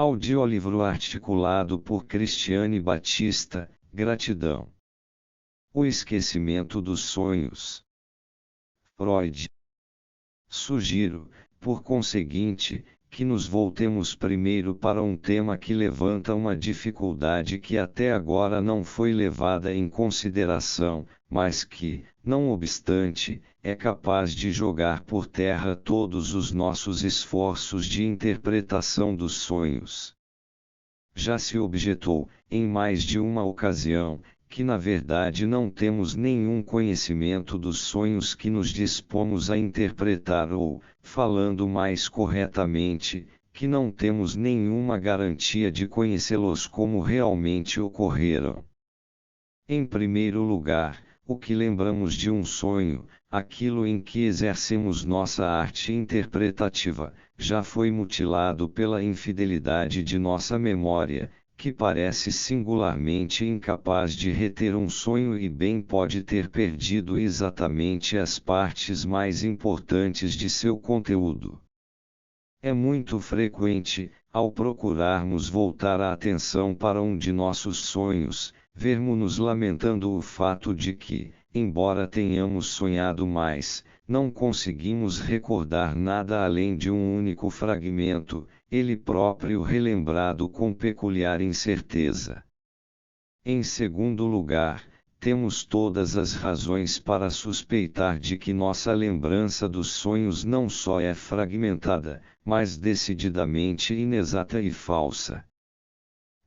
Audiolivro articulado por Cristiane Batista, gratidão. O esquecimento dos sonhos. Freud. Sugiro, por conseguinte, que nos voltemos primeiro para um tema que levanta uma dificuldade que até agora não foi levada em consideração, mas que, não obstante, é capaz de jogar por terra todos os nossos esforços de interpretação dos sonhos. Já se objetou, em mais de uma ocasião, que na verdade não temos nenhum conhecimento dos sonhos que nos dispomos a interpretar ou, falando mais corretamente, que não temos nenhuma garantia de conhecê-los como realmente ocorreram. Em primeiro lugar, o que lembramos de um sonho, aquilo em que exercemos nossa arte interpretativa, já foi mutilado pela infidelidade de nossa memória, que parece singularmente incapaz de reter um sonho e bem pode ter perdido exatamente as partes mais importantes de seu conteúdo. É muito frequente, ao procurarmos voltar a atenção para um de nossos sonhos, vermos-nos lamentando o fato de que, embora tenhamos sonhado mais, não conseguimos recordar nada além de um único fragmento, ele próprio relembrado com peculiar incerteza. Em segundo lugar, temos todas as razões para suspeitar de que nossa lembrança dos sonhos não só é fragmentada, mas decididamente inexata e falsa.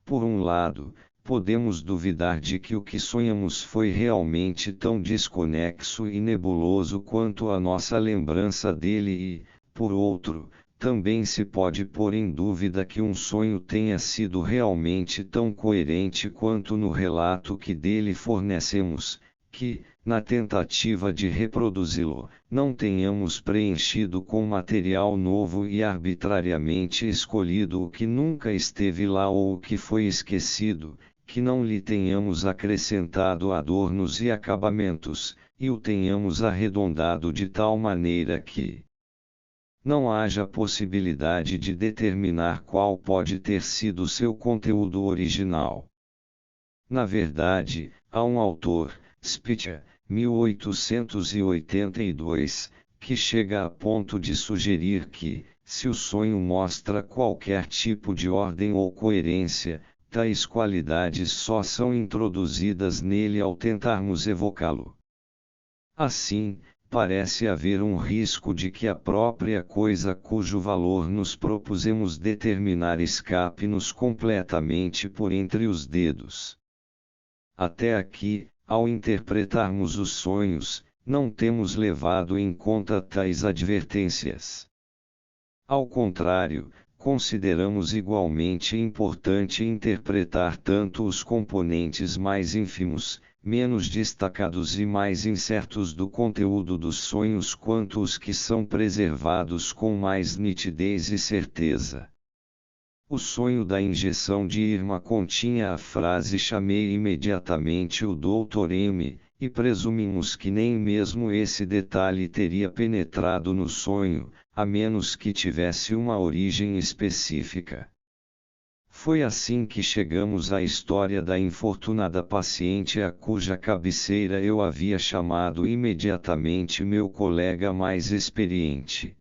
Por um lado, podemos duvidar de que o que sonhamos foi realmente tão desconexo e nebuloso quanto a nossa lembrança dele e, por outro, também se pode pôr em dúvida que um sonho tenha sido realmente tão coerente quanto no relato que dele fornecemos, que, na tentativa de reproduzi-lo, não tenhamos preenchido com material novo e arbitrariamente escolhido o que nunca esteve lá ou o que foi esquecido, que não lhe tenhamos acrescentado adornos e acabamentos, e o tenhamos arredondado de tal maneira que não haja possibilidade de determinar qual pode ter sido seu conteúdo original. Na verdade, há um autor, Spitzer, 1882, que chega a ponto de sugerir que, se o sonho mostra qualquer tipo de ordem ou coerência, tais qualidades só são introduzidas nele ao tentarmos evocá-lo. Assim, parece haver um risco de que a própria coisa cujo valor nos propusemos determinar escape-nos completamente por entre os dedos. Até aqui, ao interpretarmos os sonhos, não temos levado em conta tais advertências. Ao contrário, consideramos igualmente importante interpretar tanto os componentes mais ínfimos, menos destacados e mais incertos do conteúdo dos sonhos quanto os que são preservados com mais nitidez e certeza. O sonho da injeção de Irma continha a frase "chamei imediatamente o Dr. M", e presumimos que nem mesmo esse detalhe teria penetrado no sonho, a menos que tivesse uma origem específica. Foi assim que chegamos à história da infortunada paciente a cuja cabeceira eu havia chamado imediatamente meu colega mais experiente.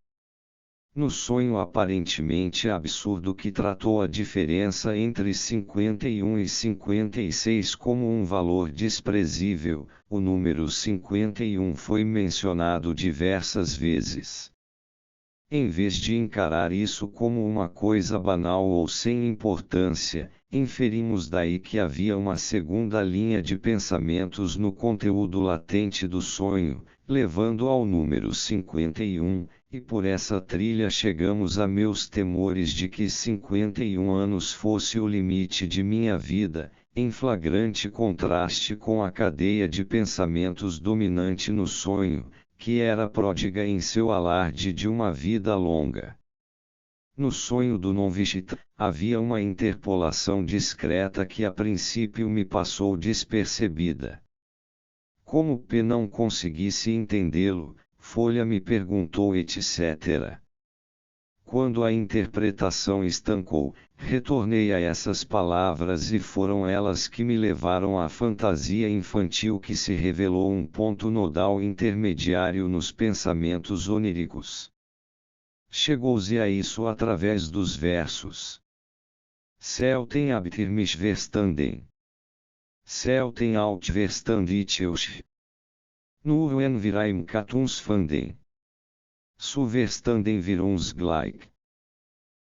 No sonho aparentemente absurdo que tratou a diferença entre 51 e 56 como um valor desprezível, o número 51 foi mencionado diversas vezes. Em vez de encarar isso como uma coisa banal ou sem importância, inferimos daí que havia uma segunda linha de pensamentos no conteúdo latente do sonho, levando ao número 51, e por essa trilha chegamos a meus temores de que 51 anos fosse o limite de minha vida, em flagrante contraste com a cadeia de pensamentos dominante no sonho, que era pródiga em seu alarde de uma vida longa. No sonho do Novishita, havia uma interpolação discreta que a princípio me passou despercebida. Como P não conseguisse entendê-lo, Folha me perguntou etc. quando a interpretação estancou, retornei a essas palavras e foram elas que me levaram à fantasia infantil que se revelou um ponto nodal intermediário nos pensamentos oníricos. Chegou-se a isso através dos versos. Selten abtir mich verstanden. Selten outverstandet euch. Nur wenn wir im Kat uns fanden. Zu verstanden wir uns gleich.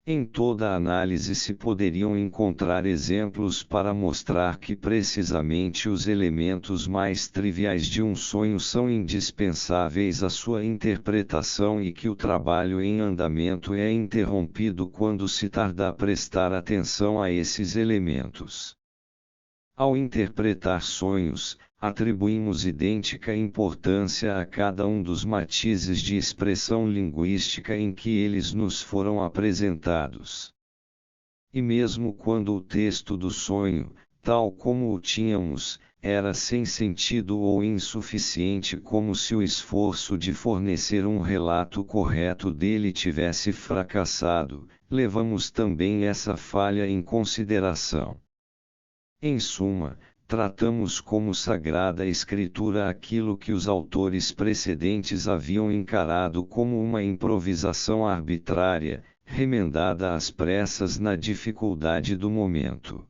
Em toda análise se poderiam encontrar exemplos para mostrar que precisamente os elementos mais triviais de um sonho são indispensáveis à sua interpretação e que o trabalho em andamento é interrompido quando se tarda a prestar atenção a esses elementos. Ao interpretar sonhos, atribuímos idêntica importância a cada um dos matizes de expressão linguística em que eles nos foram apresentados. E mesmo quando o texto do sonho, tal como o tínhamos, era sem sentido ou insuficiente, como se o esforço de fornecer um relato correto dele tivesse fracassado, levamos também essa falha em consideração. Em suma, tratamos como Sagrada Escritura aquilo que os autores precedentes haviam encarado como uma improvisação arbitrária, remendada às pressas na dificuldade do momento.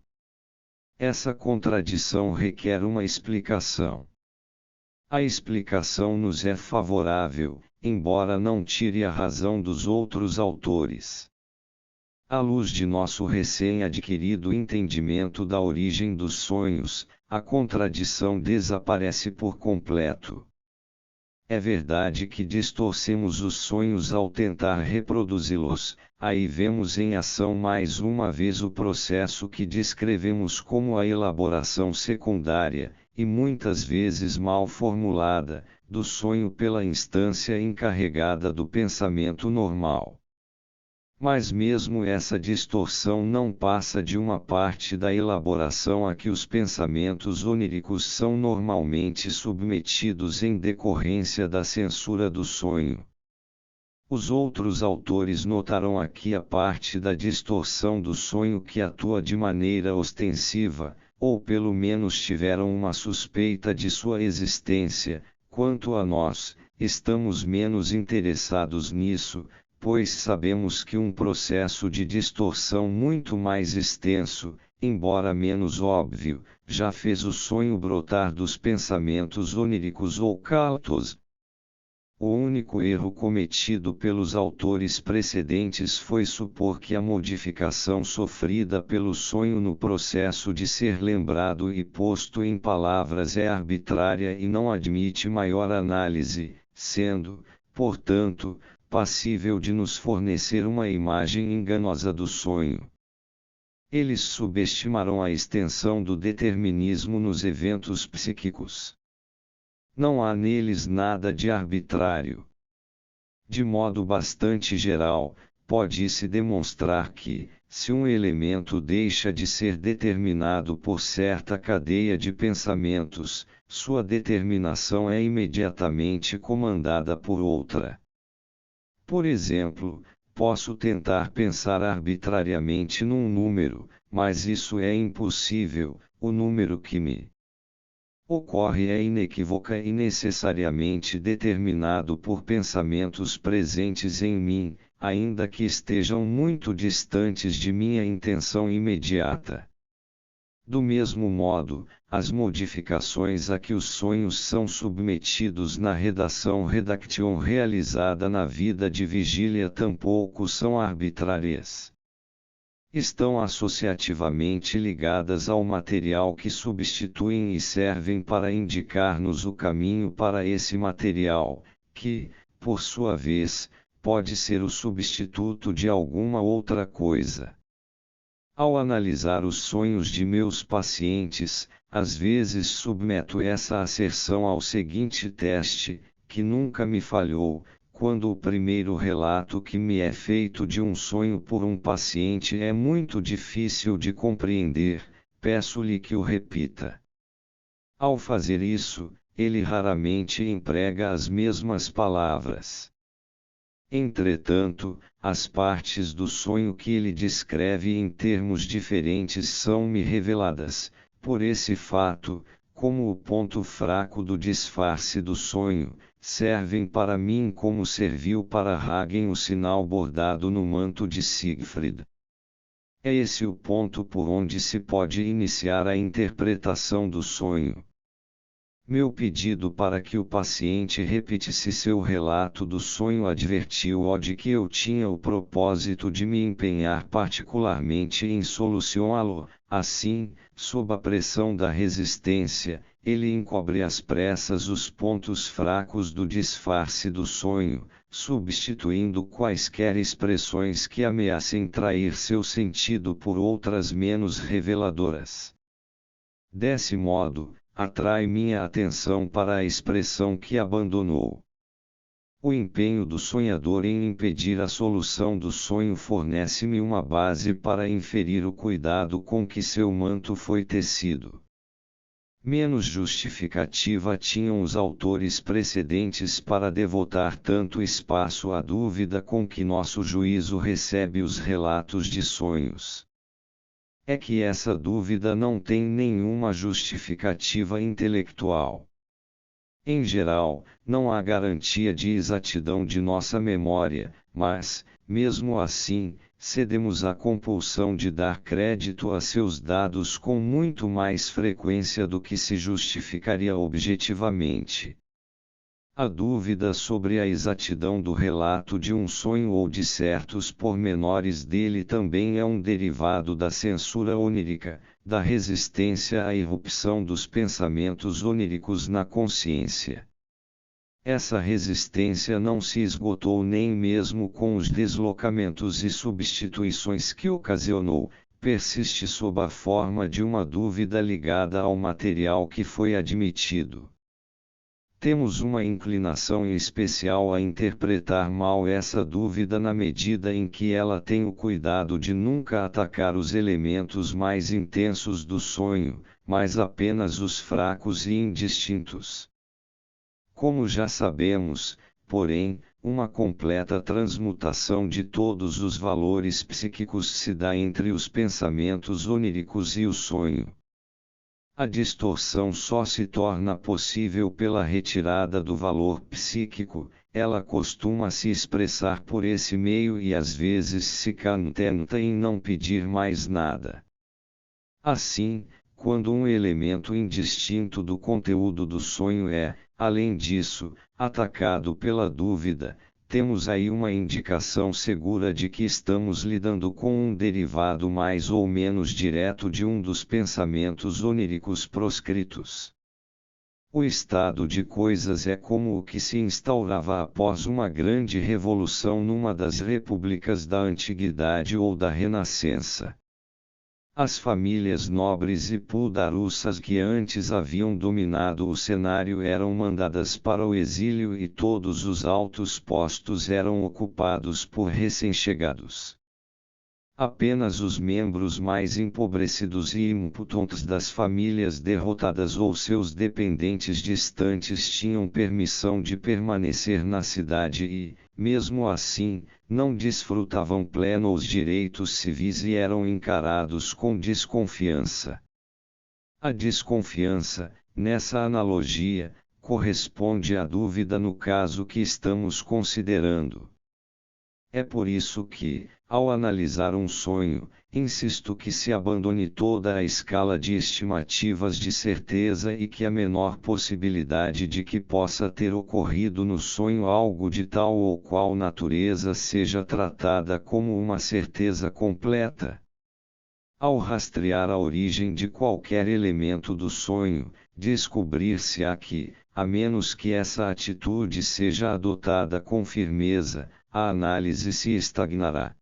Essa contradição requer uma explicação. A explicação nos é favorável, embora não tire a razão dos outros autores. À luz de nosso recém-adquirido entendimento da origem dos sonhos, a contradição desaparece por completo. É verdade que distorcemos os sonhos ao tentar reproduzi-los, aí vemos em ação mais uma vez o processo que descrevemos como a elaboração secundária, e muitas vezes mal formulada, do sonho pela instância encarregada do pensamento normal. Mas mesmo essa distorção não passa de uma parte da elaboração a que os pensamentos oníricos são normalmente submetidos em decorrência da censura do sonho. Os outros autores notaram aqui a parte da distorção do sonho que atua de maneira ostensiva, ou pelo menos tiveram uma suspeita de sua existência. Quanto a nós, estamos menos interessados nisso, pois sabemos que um processo de distorção muito mais extenso, embora menos óbvio, já fez o sonho brotar dos pensamentos oníricos ocultos. O único erro cometido pelos autores precedentes foi supor que a modificação sofrida pelo sonho no processo de ser lembrado e posto em palavras é arbitrária e não admite maior análise, sendo, portanto, passível de nos fornecer uma imagem enganosa do sonho. Eles subestimaram a extensão do determinismo nos eventos psíquicos. Não há neles nada de arbitrário. De modo bastante geral, pode-se demonstrar que, se um elemento deixa de ser determinado por certa cadeia de pensamentos, sua determinação é imediatamente comandada por outra. Por exemplo, posso tentar pensar arbitrariamente num número, mas isso é impossível. O número que me ocorre é inequívoca e necessariamente determinado por pensamentos presentes em mim, ainda que estejam muito distantes de minha intenção imediata. Do mesmo modo, as modificações a que os sonhos são submetidos na redaction realizada na vida de vigília tampouco são arbitrárias. Estão associativamente ligadas ao material que substituem e servem para indicar-nos o caminho para esse material, que, por sua vez, pode ser o substituto de alguma outra coisa. Ao analisar os sonhos de meus pacientes, às vezes submeto essa asserção ao seguinte teste, que nunca me falhou: quando o primeiro relato que me é feito de um sonho por um paciente é muito difícil de compreender, peço-lhe que o repita. Ao fazer isso, ele raramente emprega as mesmas palavras. Entretanto, as partes do sonho que ele descreve em termos diferentes são-me reveladas, por esse fato, como o ponto fraco do disfarce do sonho, servem para mim como serviu para Hagen o sinal bordado no manto de Siegfried. É esse o ponto por onde se pode iniciar a interpretação do sonho. Meu pedido para que o paciente repetisse seu relato do sonho advertiu-o de que eu tinha o propósito de me empenhar particularmente em solucioná-lo. Assim, sob a pressão da resistência, ele encobre às pressas os pontos fracos do disfarce do sonho, substituindo quaisquer expressões que ameacem trair seu sentido por outras menos reveladoras. Desse modo, atrai minha atenção para a expressão que abandonou. O empenho do sonhador em impedir a solução do sonho fornece-me uma base para inferir o cuidado com que seu manto foi tecido. Menos justificativa tinham os autores precedentes para devotar tanto espaço à dúvida com que nosso juízo recebe os relatos de sonhos. É que essa dúvida não tem nenhuma justificativa intelectual. Em geral, não há garantia de exatidão de nossa memória, mas, mesmo assim, cedemos à compulsão de dar crédito a seus dados com muito mais frequência do que se justificaria objetivamente. A dúvida sobre a exatidão do relato de um sonho ou de certos pormenores dele também é um derivado da censura onírica, da resistência à irrupção dos pensamentos oníricos na consciência. Essa resistência não se esgotou nem mesmo com os deslocamentos e substituições que ocasionou, persiste sob a forma de uma dúvida ligada ao material que foi admitido. Temos uma inclinação especial a interpretar mal essa dúvida na medida em que ela tem o cuidado de nunca atacar os elementos mais intensos do sonho, mas apenas os fracos e indistintos. Como já sabemos, porém, uma completa transmutação de todos os valores psíquicos se dá entre os pensamentos oníricos e o sonho. A distorção só se torna possível pela retirada do valor psíquico, ela costuma se expressar por esse meio e às vezes se contenta em não pedir mais nada. Assim, quando um elemento indistinto do conteúdo do sonho é, além disso, atacado pela dúvida, temos aí uma indicação segura de que estamos lidando com um derivado mais ou menos direto de um dos pensamentos oníricos proscritos. O estado de coisas é como o que se instaurava após uma grande revolução numa das repúblicas da antiguidade ou da renascença. As famílias nobres e poderosas que antes haviam dominado o cenário eram mandadas para o exílio e todos os altos postos eram ocupados por recém-chegados. Apenas os membros mais empobrecidos e impotentes das famílias derrotadas ou seus dependentes distantes tinham permissão de permanecer na cidade e, mesmo assim, não desfrutavam plenos direitos civis e eram encarados com desconfiança. A desconfiança, nessa analogia, corresponde à dúvida no caso que estamos considerando. É por isso que, ao analisar um sonho, insisto que se abandone toda a escala de estimativas de certeza e que a menor possibilidade de que possa ter ocorrido no sonho algo de tal ou qual natureza seja tratada como uma certeza completa. Ao rastrear a origem de qualquer elemento do sonho, descobrir-se-á que, a menos que essa atitude seja adotada com firmeza, a análise se estagnará.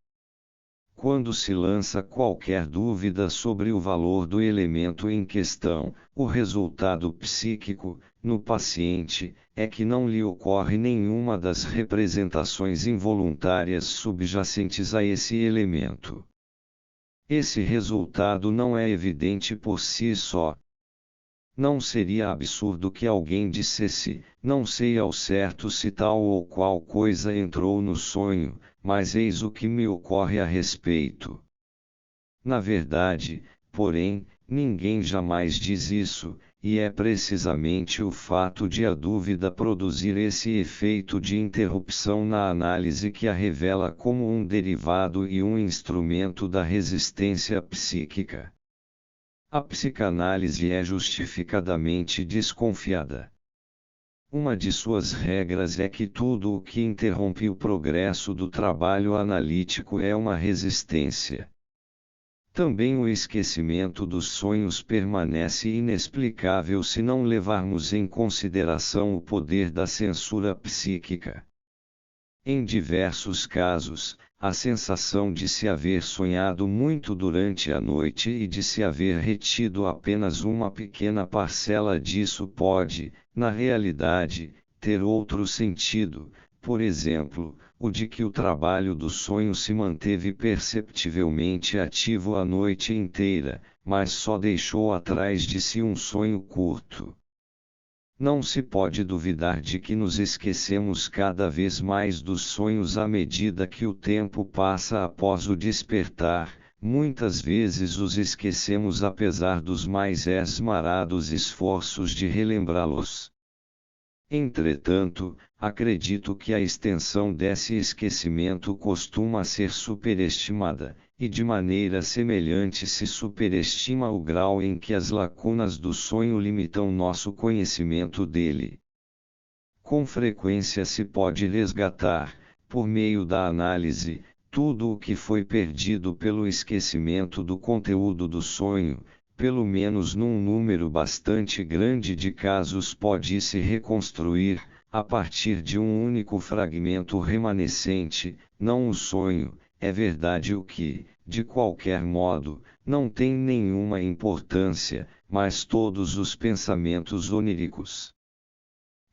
Quando se lança qualquer dúvida sobre o valor do elemento em questão, o resultado psíquico, no paciente, é que não lhe ocorre nenhuma das representações involuntárias subjacentes a esse elemento. Esse resultado não é evidente por si só. Não seria absurdo que alguém dissesse: não sei ao certo se tal ou qual coisa entrou no sonho, mas eis o que me ocorre a respeito. Na verdade, porém, ninguém jamais diz isso, e é precisamente o fato de a dúvida produzir esse efeito de interrupção na análise que a revela como um derivado e um instrumento da resistência psíquica. A psicanálise é justificadamente desconfiada. Uma de suas regras é que tudo o que interrompe o progresso do trabalho analítico é uma resistência. Também o esquecimento dos sonhos permanece inexplicável se não levarmos em consideração o poder da censura psíquica. Em diversos casos, a sensação de se haver sonhado muito durante a noite e de se haver retido apenas uma pequena parcela disso pode, na realidade, ter outro sentido, por exemplo, o de que o trabalho do sonho se manteve perceptivelmente ativo a noite inteira, mas só deixou atrás de si um sonho curto. Não se pode duvidar de que nos esquecemos cada vez mais dos sonhos à medida que o tempo passa após o despertar, muitas vezes os esquecemos apesar dos mais esmerados esforços de relembrá-los. Entretanto, acredito que a extensão desse esquecimento costuma ser superestimada, e de maneira semelhante se superestima o grau em que as lacunas do sonho limitam nosso conhecimento dele. Com frequência se pode resgatar, por meio da análise, tudo o que foi perdido pelo esquecimento do conteúdo do sonho. Pelo menos num número bastante grande de casos pode-se reconstruir, a partir de um único fragmento remanescente, não o sonho, é verdade o que, de qualquer modo, não tem nenhuma importância, mas todos os pensamentos oníricos.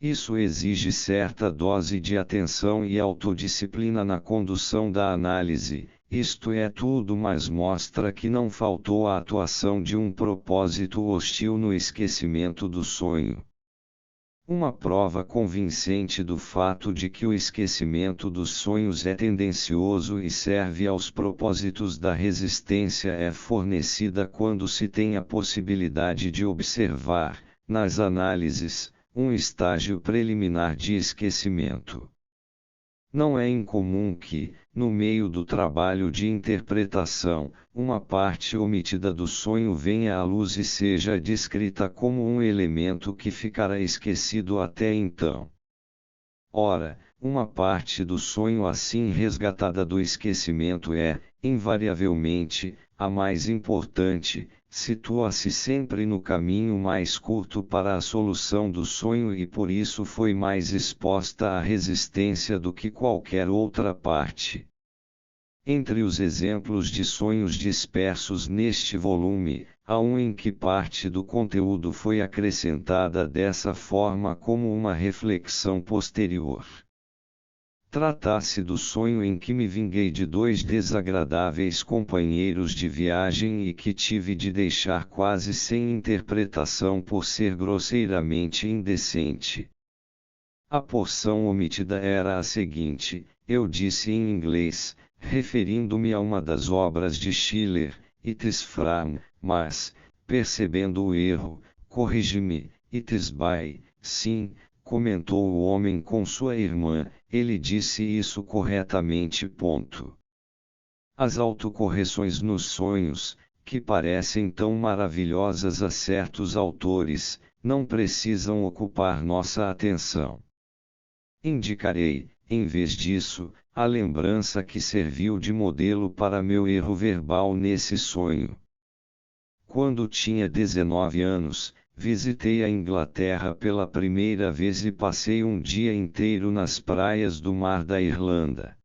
Isso exige certa dose de atenção e autodisciplina na condução da análise. Isto é tudo, mas mostra que não faltou a atuação de um propósito hostil no esquecimento do sonho. Uma prova convincente do fato de que o esquecimento dos sonhos é tendencioso e serve aos propósitos da resistência é fornecida quando se tem a possibilidade de observar, nas análises, um estágio preliminar de esquecimento. Não é incomum que, no meio do trabalho de interpretação, uma parte omitida do sonho venha à luz e seja descrita como um elemento que ficará esquecido até então. Ora, uma parte do sonho assim resgatada do esquecimento é, invariavelmente, a mais importante, situa-se sempre no caminho mais curto para a solução do sonho e por isso foi mais exposta à resistência do que qualquer outra parte. Entre os exemplos de sonhos dispersos neste volume, há um em que parte do conteúdo foi acrescentada dessa forma como uma reflexão posterior. Trata-se do sonho em que me vinguei de 2 desagradáveis companheiros de viagem e que tive de deixar quase sem interpretação por ser grosseiramente indecente. A porção omitida era a seguinte: eu disse em inglês, referindo-me a uma das obras de Schiller, It is from, mas, percebendo o erro, corrigi-me, It is by, sim, comentou o homem com sua irmã, ele disse isso corretamente. As autocorreções nos sonhos, que parecem tão maravilhosas a certos autores, não precisam ocupar nossa atenção. Indicarei, em vez disso, a lembrança que serviu de modelo para meu erro verbal nesse sonho. Quando tinha 19 anos, visitei a Inglaterra pela primeira vez e passei um dia inteiro nas praias do mar da Irlanda.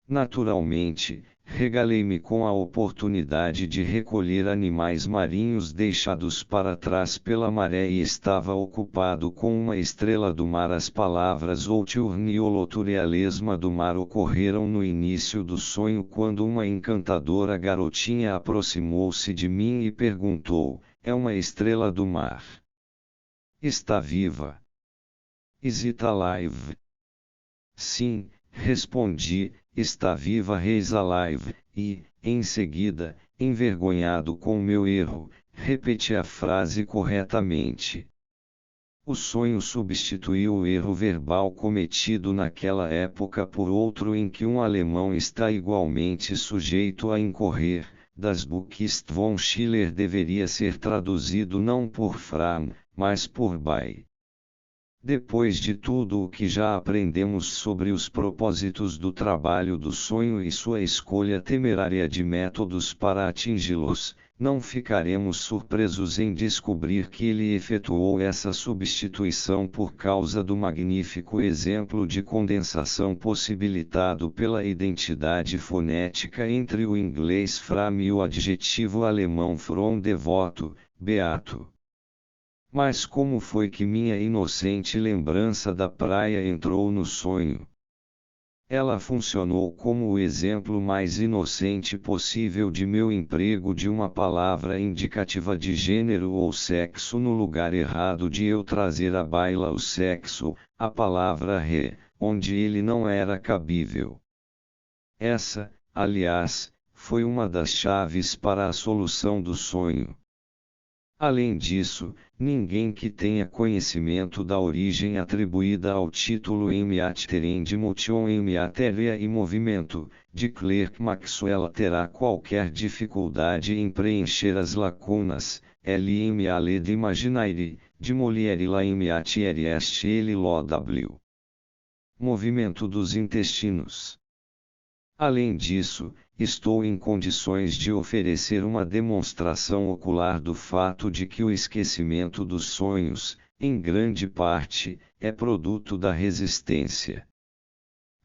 Naturalmente, regalei-me com a oportunidade de recolher animais marinhos deixados para trás pela maré e estava ocupado com uma estrela do mar. As palavras outurnioloturealesma do mar ocorreram no início do sonho quando uma encantadora garotinha aproximou-se de mim e perguntou: é uma estrela do mar? Está viva? Is it alive? Sim, respondi, está viva, is alive, e, em seguida, envergonhado com meu erro, repeti a frase corretamente. O sonho substituiu o erro verbal cometido naquela época por outro em que um alemão está igualmente sujeito a incorrer. Das Buch ist von Schiller deveria ser traduzido não por Fram, mas por Bay. Depois de tudo o que já aprendemos sobre os propósitos do trabalho do sonho e sua escolha temerária de métodos para atingi-los, não ficaremos surpresos em descobrir que ele efetuou essa substituição por causa do magnífico exemplo de condensação possibilitado pela identidade fonética entre o inglês Fram e o adjetivo alemão from, devoto, beato. Mas como foi que minha inocente lembrança da praia entrou no sonho? Ela funcionou como o exemplo mais inocente possível de meu emprego de uma palavra indicativa de gênero ou sexo no lugar errado de eu trazer à baila o sexo, a palavra re, onde ele não era cabível. Essa, aliás, foi uma das chaves para a solução do sonho. Além disso, ninguém que tenha conhecimento da origem atribuída ao título em Meateren de Motion em Matéria e Movimento, de Clerk Maxwell terá qualquer dificuldade em preencher as lacunas, em Meale de Imaginaire, de Molière lá em Meatiere est ele w. Movimento dos intestinos. Além disso, estou em condições de oferecer uma demonstração ocular do fato de que o esquecimento dos sonhos, em grande parte, é produto da resistência.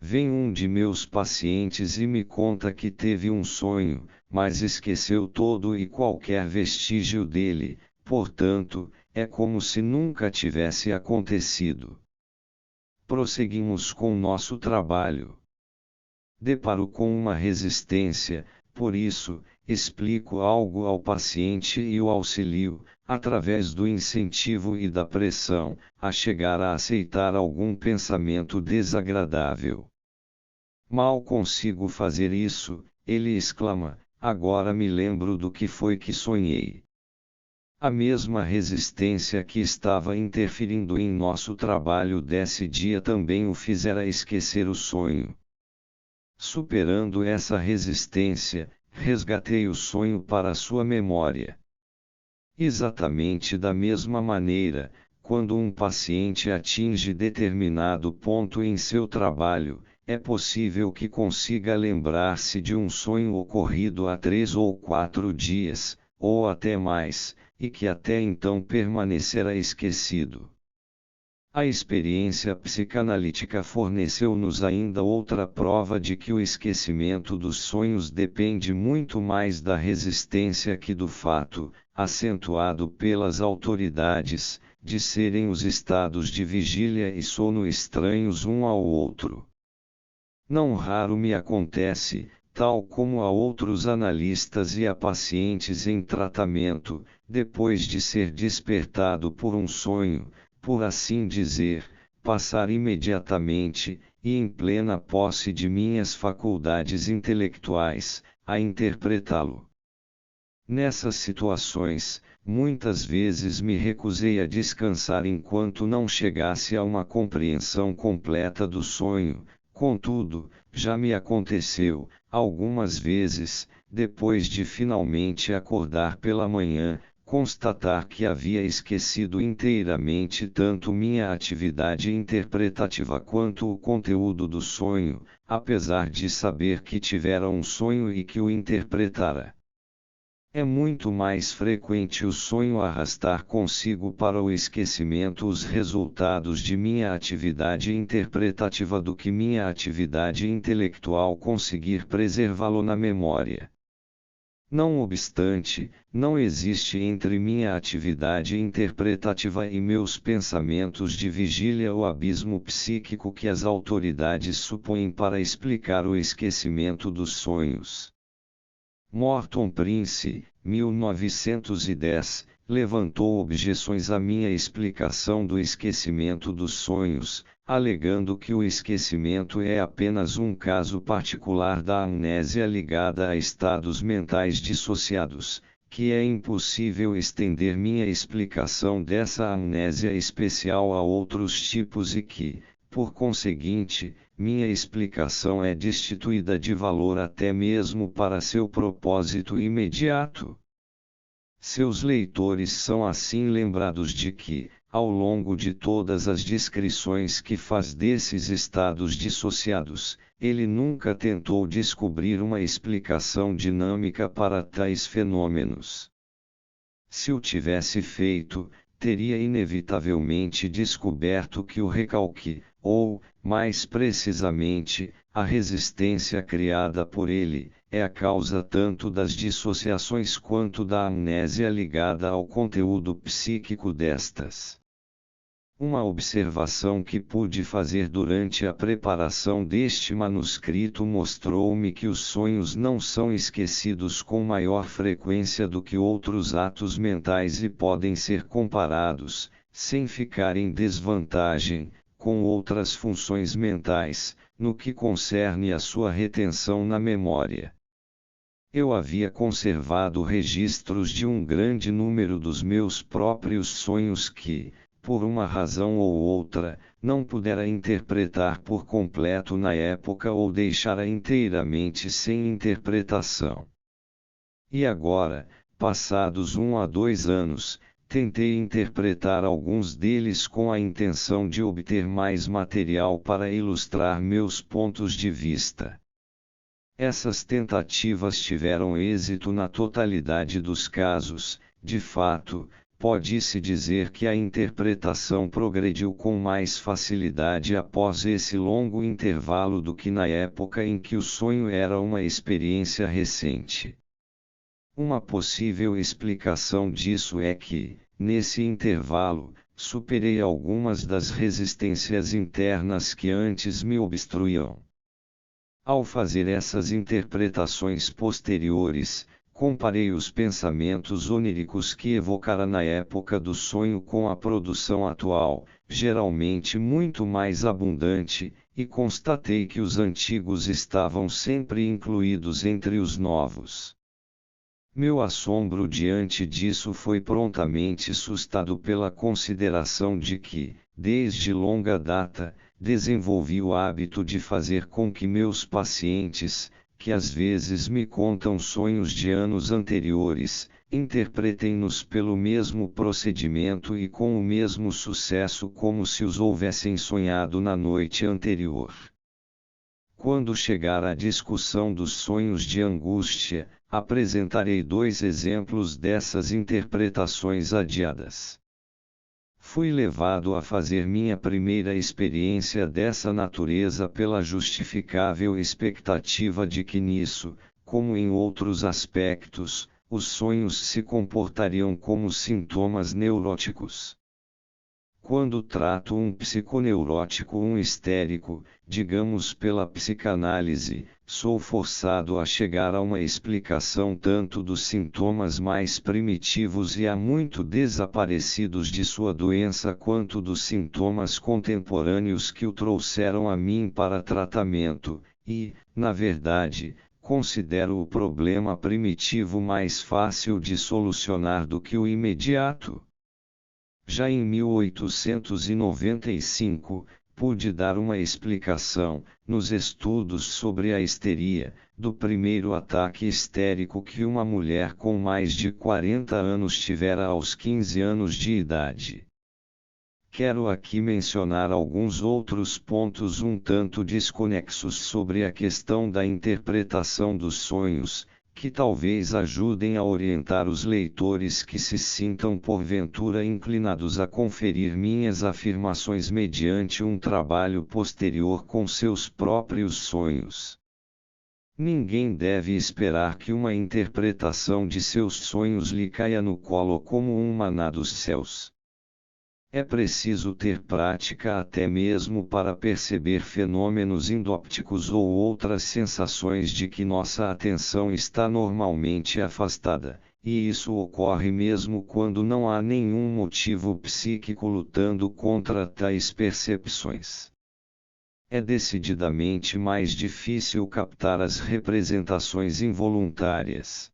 Vem um de meus pacientes e me conta que teve um sonho, mas esqueceu todo e qualquer vestígio dele, portanto, é como se nunca tivesse acontecido. Prosseguimos com nosso trabalho. Deparo com uma resistência, por isso, explico algo ao paciente e o auxilio, através do incentivo e da pressão, a chegar a aceitar algum pensamento desagradável. Mal consigo fazer isso, ele exclama, agora me lembro do que foi que sonhei. A mesma resistência que estava interferindo em nosso trabalho desse dia também o fizera esquecer o sonho. Superando essa resistência, resgatei o sonho para sua memória. Exatamente da mesma maneira, quando um paciente atinge determinado ponto em seu trabalho, é possível que consiga lembrar-se de um sonho ocorrido há 3 ou 4 dias, ou até mais, e que até então permanecerá esquecido. A experiência psicanalítica forneceu-nos ainda outra prova de que o esquecimento dos sonhos depende muito mais da resistência que do fato, acentuado pelas autoridades, de serem os estados de vigília e sono estranhos um ao outro. Não raro me acontece, tal como a outros analistas e a pacientes em tratamento, depois de ser despertado por um sonho, por assim dizer, passar imediatamente, e em plena posse de minhas faculdades intelectuais, a interpretá-lo. Nessas situações, muitas vezes me recusei a descansar enquanto não chegasse a uma compreensão completa do sonho, contudo, já me aconteceu, algumas vezes, depois de finalmente acordar pela manhã, constatar que havia esquecido inteiramente tanto minha atividade interpretativa quanto o conteúdo do sonho, apesar de saber que tivera um sonho e que o interpretara. É muito mais frequente o sonho arrastar consigo para o esquecimento os resultados de minha atividade interpretativa do que minha atividade intelectual conseguir preservá-lo na memória. Não obstante, não existe entre minha atividade interpretativa e meus pensamentos de vigília o abismo psíquico que as autoridades supõem para explicar o esquecimento dos sonhos. Morton Prince, 1910, levantou objeções à minha explicação do esquecimento dos sonhos, alegando que o esquecimento é apenas um caso particular da amnésia ligada a estados mentais dissociados, que é impossível estender minha explicação dessa amnésia especial a outros tipos e que, por conseguinte, minha explicação é destituída de valor até mesmo para seu propósito imediato. Seus leitores são assim lembrados de que, ao longo de todas as descrições que faz desses estados dissociados, ele nunca tentou descobrir uma explicação dinâmica para tais fenômenos. Se o tivesse feito, teria inevitavelmente descoberto que o recalque, ou, mais precisamente, a resistência criada por ele, é a causa tanto das dissociações quanto da amnésia ligada ao conteúdo psíquico destas. Uma observação que pude fazer durante a preparação deste manuscrito mostrou-me que os sonhos não são esquecidos com maior frequência do que outros atos mentais e podem ser comparados, sem ficar em desvantagem, com outras funções mentais, no que concerne a sua retenção na memória. Eu havia conservado registros de um grande número dos meus próprios sonhos que, por uma razão ou outra, não pudera interpretar por completo na época ou deixara inteiramente sem interpretação. E agora, passados 1 a 2 anos, tentei interpretar alguns deles com a intenção de obter mais material para ilustrar meus pontos de vista. Essas tentativas tiveram êxito na totalidade dos casos. De fato, pode-se dizer que a interpretação progrediu com mais facilidade após esse longo intervalo do que na época em que o sonho era uma experiência recente. Uma possível explicação disso é que, nesse intervalo, superei algumas das resistências internas que antes me obstruíam. Ao fazer essas interpretações posteriores, comparei os pensamentos oníricos que evocara na época do sonho com a produção atual, geralmente muito mais abundante, e constatei que os antigos estavam sempre incluídos entre os novos. Meu assombro diante disso foi prontamente sustado pela consideração de que, desde longa data, desenvolvi o hábito de fazer com que meus pacientes, que às vezes me contam sonhos de anos anteriores, interpretem-nos pelo mesmo procedimento e com o mesmo sucesso como se os houvessem sonhado na noite anterior. Quando chegar à discussão dos sonhos de angústia, apresentarei 2 exemplos dessas interpretações adiadas. Fui levado a fazer minha primeira experiência dessa natureza pela justificável expectativa de que nisso, como em outros aspectos, os sonhos se comportariam como sintomas neuróticos. Quando trato um psiconeurótico ou um histérico, digamos pela psicanálise, sou forçado a chegar a uma explicação tanto dos sintomas mais primitivos e há muito desaparecidos de sua doença quanto dos sintomas contemporâneos que o trouxeram a mim para tratamento, e, na verdade, considero o problema primitivo mais fácil de solucionar do que o imediato. Já em 1895, pude dar uma explicação, nos estudos sobre a histeria, do primeiro ataque histérico que uma mulher com mais de 40 anos tivera aos 15 anos de idade. Quero aqui mencionar alguns outros pontos um tanto desconexos sobre a questão da interpretação dos sonhos, que talvez ajudem a orientar os leitores que se sintam porventura inclinados a conferir minhas afirmações mediante um trabalho posterior com seus próprios sonhos. Ninguém deve esperar que uma interpretação de seus sonhos lhe caia no colo como um maná dos céus. É preciso ter prática até mesmo para perceber fenômenos indópticos ou outras sensações de que nossa atenção está normalmente afastada, e isso ocorre mesmo quando não há nenhum motivo psíquico lutando contra tais percepções. É decididamente mais difícil captar as representações involuntárias.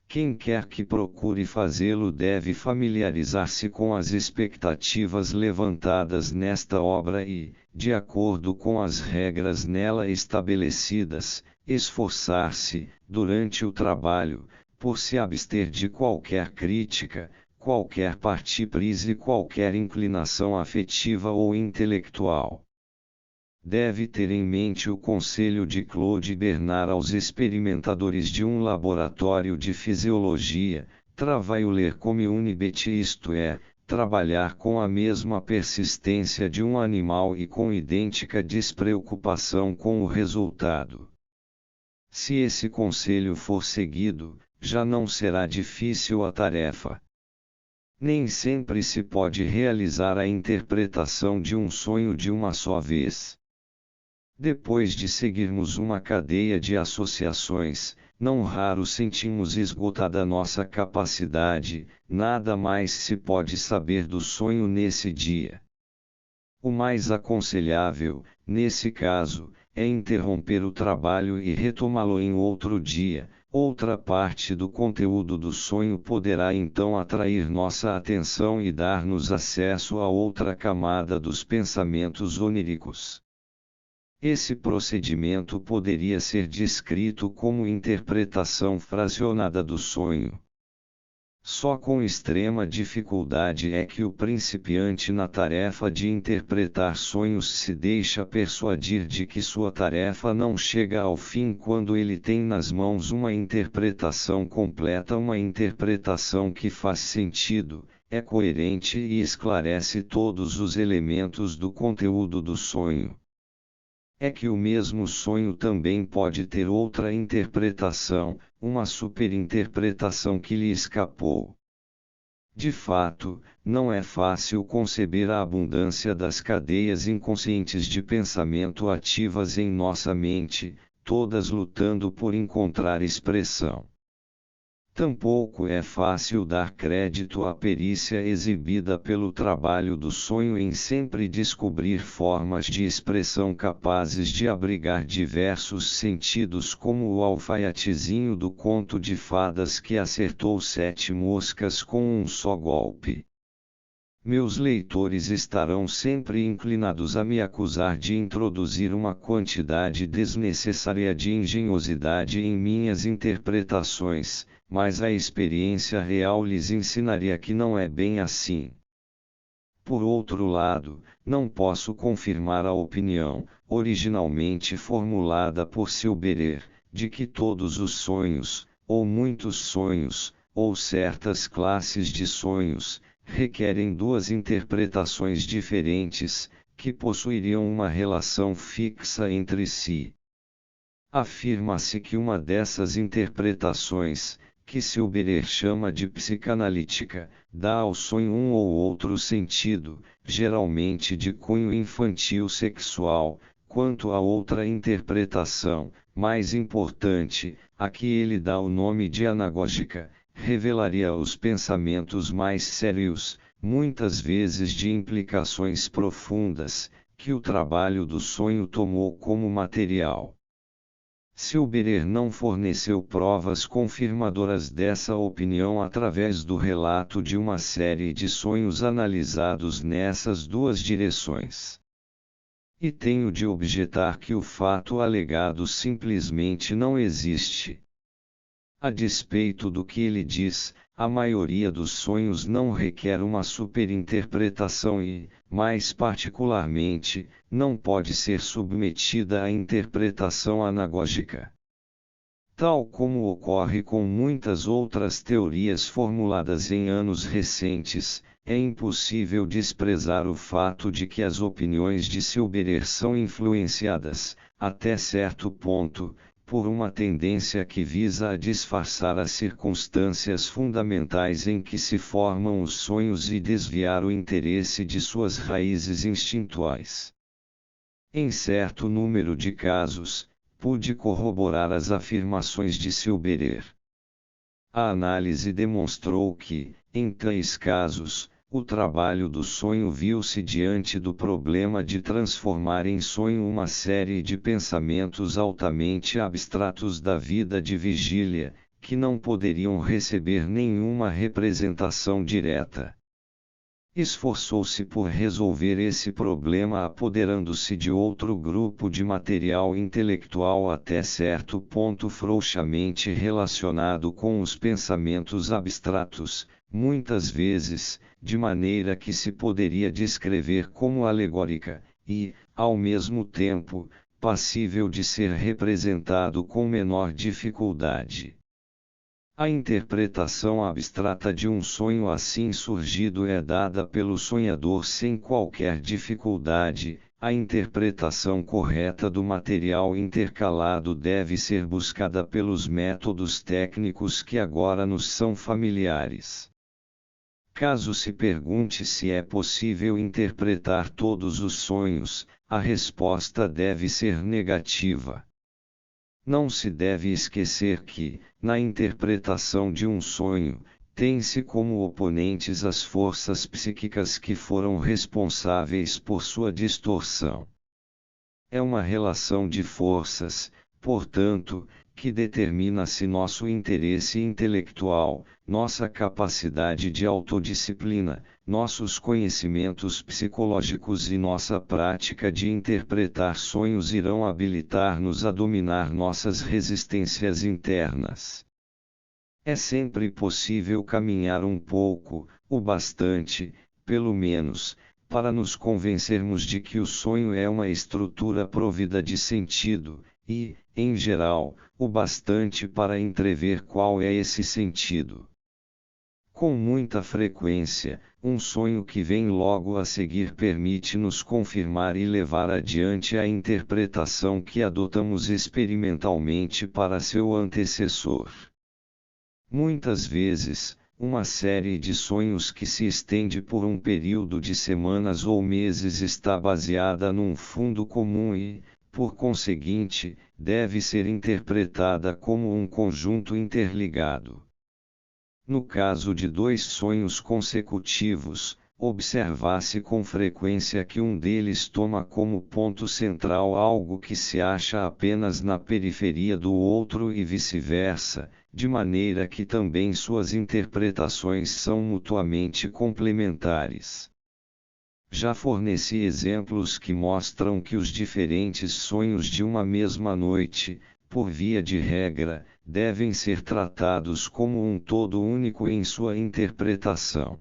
Quem quer que procure fazê-lo deve familiarizar-se com as expectativas levantadas nesta obra e, de acordo com as regras nela estabelecidas, esforçar-se, durante o trabalho, por se abster de qualquer crítica, qualquer partiprise e qualquer inclinação afetiva ou intelectual. Deve ter em mente o conselho de Claude Bernard aos experimentadores de um laboratório de fisiologia: travailler comme une bête, isto é, trabalhar com a mesma persistência de um animal e com idêntica despreocupação com o resultado. Se esse conselho for seguido, já não será difícil a tarefa. Nem sempre se pode realizar a interpretação de um sonho de uma só vez. Depois de seguirmos uma cadeia de associações, não raro sentimos esgotada nossa capacidade, nada mais se pode saber do sonho nesse dia. O mais aconselhável, nesse caso, é interromper o trabalho e retomá-lo em outro dia. Outra parte do conteúdo do sonho poderá então atrair nossa atenção e dar-nos acesso a outra camada dos pensamentos oníricos. Esse procedimento poderia ser descrito como interpretação fracionada do sonho. Só com extrema dificuldade é que o principiante na tarefa de interpretar sonhos se deixa persuadir de que sua tarefa não chega ao fim quando ele tem nas mãos uma interpretação completa, uma interpretação que faz sentido, é coerente e esclarece todos os elementos do conteúdo do sonho. É que o mesmo sonho também pode ter outra interpretação, uma superinterpretação que lhe escapou. De fato, não é fácil conceber a abundância das cadeias inconscientes de pensamento ativas em nossa mente, todas lutando por encontrar expressão. Tampouco é fácil dar crédito à perícia exibida pelo trabalho do sonho em sempre descobrir formas de expressão capazes de abrigar diversos sentidos, como o alfaiatezinho do conto de fadas que acertou 7 moscas com um só golpe. Meus leitores estarão sempre inclinados a me acusar de introduzir uma quantidade desnecessária de engenhosidade em minhas interpretações, mas a experiência real lhes ensinaria que não é bem assim. Por outro lado, não posso confirmar a opinião, originalmente formulada por Silberer, de que todos os sonhos, ou muitos sonhos, ou certas classes de sonhos, requerem duas interpretações diferentes, que possuiriam uma relação fixa entre si. Afirma-se que uma dessas interpretações, que Silberer chama de psicanalítica, dá ao sonho um ou outro sentido, geralmente de cunho infantil sexual, quanto a outra interpretação, mais importante, a que ele dá o nome de anagógica, revelaria os pensamentos mais sérios, muitas vezes de implicações profundas, que o trabalho do sonho tomou como material. Silberer não forneceu provas confirmadoras dessa opinião através do relato de uma série de sonhos analisados nessas duas direções. E tenho de objetar que o fato alegado simplesmente não existe. A despeito do que ele diz, a maioria dos sonhos não requer uma superinterpretação e, mais particularmente, não pode ser submetida à interpretação anagógica. Tal como ocorre com muitas outras teorias formuladas em anos recentes, é impossível desprezar o fato de que as opiniões de Silberer são influenciadas, até certo ponto, por uma tendência que visa a disfarçar as circunstâncias fundamentais em que se formam os sonhos e desviar o interesse de suas raízes instintuais. Em certo número de casos, pude corroborar as afirmações de Silberer. A análise demonstrou que, em 3 casos, o trabalho do sonho viu-se diante do problema de transformar em sonho uma série de pensamentos altamente abstratos da vida de vigília, que não poderiam receber nenhuma representação direta. Esforçou-se por resolver esse problema apoderando-se de outro grupo de material intelectual até certo ponto frouxamente relacionado com os pensamentos abstratos, muitas vezes, de maneira que se poderia descrever como alegórica, e, ao mesmo tempo, passível de ser representado com menor dificuldade. A interpretação abstrata de um sonho assim surgido é dada pelo sonhador sem qualquer dificuldade. A interpretação correta do material intercalado deve ser buscada pelos métodos técnicos que agora nos são familiares. Caso se pergunte se é possível interpretar todos os sonhos, a resposta deve ser negativa. Não se deve esquecer que, na interpretação de um sonho, tem-se como oponentes as forças psíquicas que foram responsáveis por sua distorção. É uma relação de forças, portanto, que determina se nosso interesse intelectual, nossa capacidade de autodisciplina, nossos conhecimentos psicológicos e nossa prática de interpretar sonhos irão habilitar-nos a dominar nossas resistências internas. É sempre possível caminhar um pouco, o bastante, pelo menos, para nos convencermos de que o sonho é uma estrutura provida de sentido, e, em geral, o bastante para entrever qual é esse sentido. Com muita frequência, um sonho que vem logo a seguir permite-nos confirmar e levar adiante a interpretação que adotamos experimentalmente para seu antecessor. Muitas vezes, uma série de sonhos que se estende por um período de semanas ou meses está baseada num fundo comum e, por conseguinte, deve ser interpretada como um conjunto interligado. No caso de 2 sonhos consecutivos, observa-se com frequência que um deles toma como ponto central algo que se acha apenas na periferia do outro e vice-versa, de maneira que também suas interpretações são mutuamente complementares. Já forneci exemplos que mostram que os diferentes sonhos de uma mesma noite, por via de regra, devem ser tratados como um todo único em sua interpretação.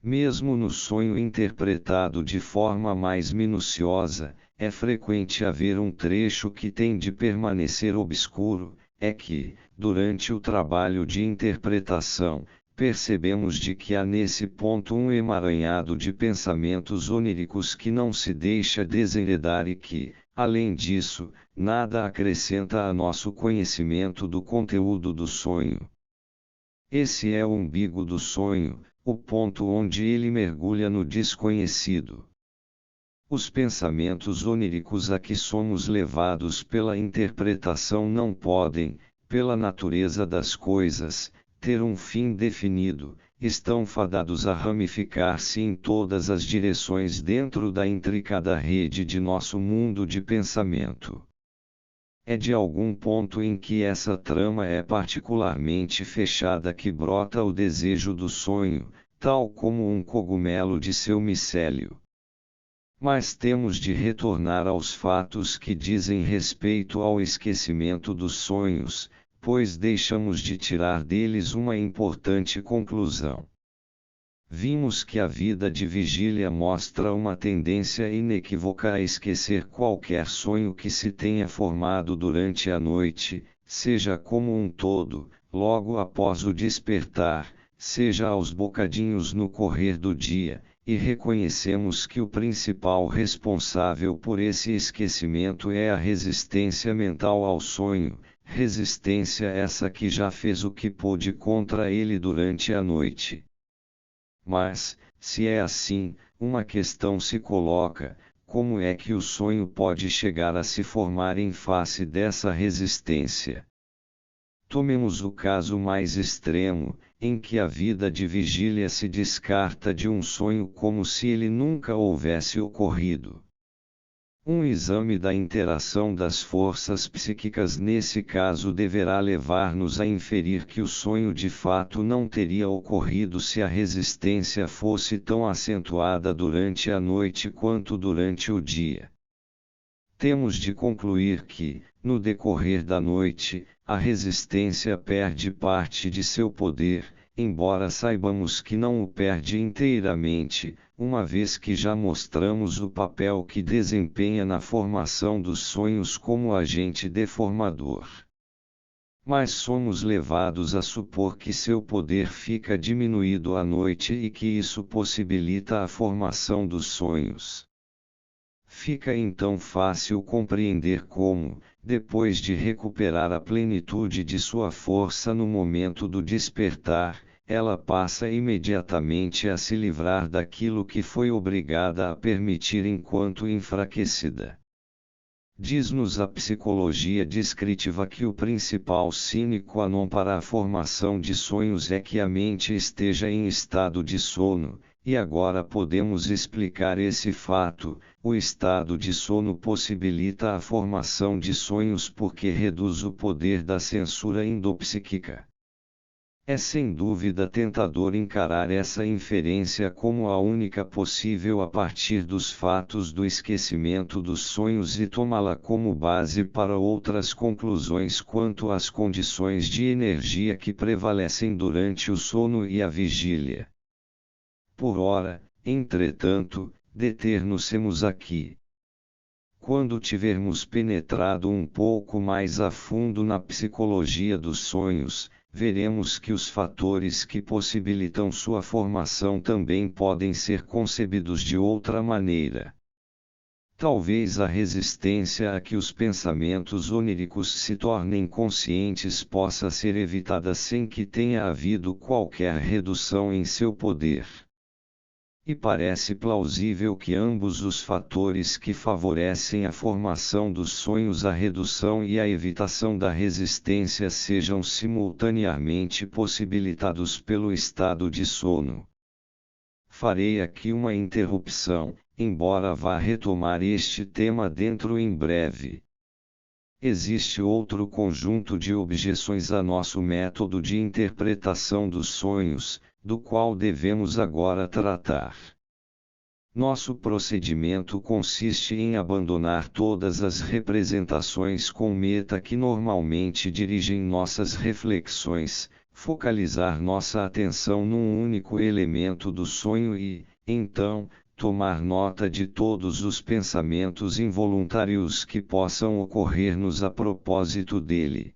Mesmo no sonho interpretado de forma mais minuciosa, é frequente haver um trecho que tem de permanecer obscuro, é que, durante o trabalho de interpretação, percebemos de que há nesse ponto um emaranhado de pensamentos oníricos que não se deixa desenredar e que, além disso, nada acrescenta a nosso conhecimento do conteúdo do sonho. Esse é o umbigo do sonho, o ponto onde ele mergulha no desconhecido. Os pensamentos oníricos a que somos levados pela interpretação não podem, pela natureza das coisas, ter um fim definido, estão fadados a ramificar-se em todas as direções dentro da intricada rede de nosso mundo de pensamento. É de algum ponto em que essa trama é particularmente fechada que brota o desejo do sonho, tal como um cogumelo de seu micélio. Mas temos de retornar aos fatos que dizem respeito ao esquecimento dos sonhos, pois deixamos de tirar deles uma importante conclusão. Vimos que a vida de vigília mostra uma tendência inequívoca a esquecer qualquer sonho que se tenha formado durante a noite, seja como um todo, logo após o despertar, seja aos bocadinhos no correr do dia, e reconhecemos que o principal responsável por esse esquecimento é a resistência mental ao sonho, resistência essa que já fez o que pôde contra ele durante a noite. Mas, se é assim, uma questão se coloca: como é que o sonho pode chegar a se formar em face dessa resistência? Tomemos o caso mais extremo, em que a vida de vigília se descarta de um sonho como se ele nunca houvesse ocorrido. Um exame da interação das forças psíquicas nesse caso deverá levar-nos a inferir que o sonho de fato não teria ocorrido se a resistência fosse tão acentuada durante a noite quanto durante o dia. Temos de concluir que, no decorrer da noite, a resistência perde parte de seu poder, embora saibamos que não o perde inteiramente, uma vez que já mostramos o papel que desempenha na formação dos sonhos como agente deformador. Mas somos levados a supor que seu poder fica diminuído à noite e que isso possibilita a formação dos sonhos. Fica então fácil compreender como, depois de recuperar a plenitude de sua força no momento do despertar, ela passa imediatamente a se livrar daquilo que foi obrigada a permitir enquanto enfraquecida. Diz-nos a psicologia descritiva que o principal sine qua non para a formação de sonhos é que a mente esteja em estado de sono, e agora podemos explicar esse fato. O estado de sono possibilita a formação de sonhos porque reduz o poder da censura endopsíquica. É sem dúvida tentador encarar essa inferência como a única possível a partir dos fatos do esquecimento dos sonhos e tomá-la como base para outras conclusões quanto às condições de energia que prevalecem durante o sono e a vigília. Por ora, entretanto, deter-nos-emos aqui. Quando tivermos penetrado um pouco mais a fundo na psicologia dos sonhos, veremos que os fatores que possibilitam sua formação também podem ser concebidos de outra maneira. Talvez a resistência a que os pensamentos oníricos se tornem conscientes possa ser evitada sem que tenha havido qualquer redução em seu poder. E parece plausível que ambos os fatores que favorecem a formação dos sonhos, a redução e a evitação da resistência, sejam simultaneamente possibilitados pelo estado de sono. Farei aqui uma interrupção, embora vá retomar este tema dentro em breve. Existe outro conjunto de objeções a nosso método de interpretação dos sonhos, do qual devemos agora tratar. Nosso procedimento consiste em abandonar todas as representações com meta que normalmente dirigem nossas reflexões, focalizar nossa atenção num único elemento do sonho e, então, tomar nota de todos os pensamentos involuntários que possam ocorrer-nos a propósito dele.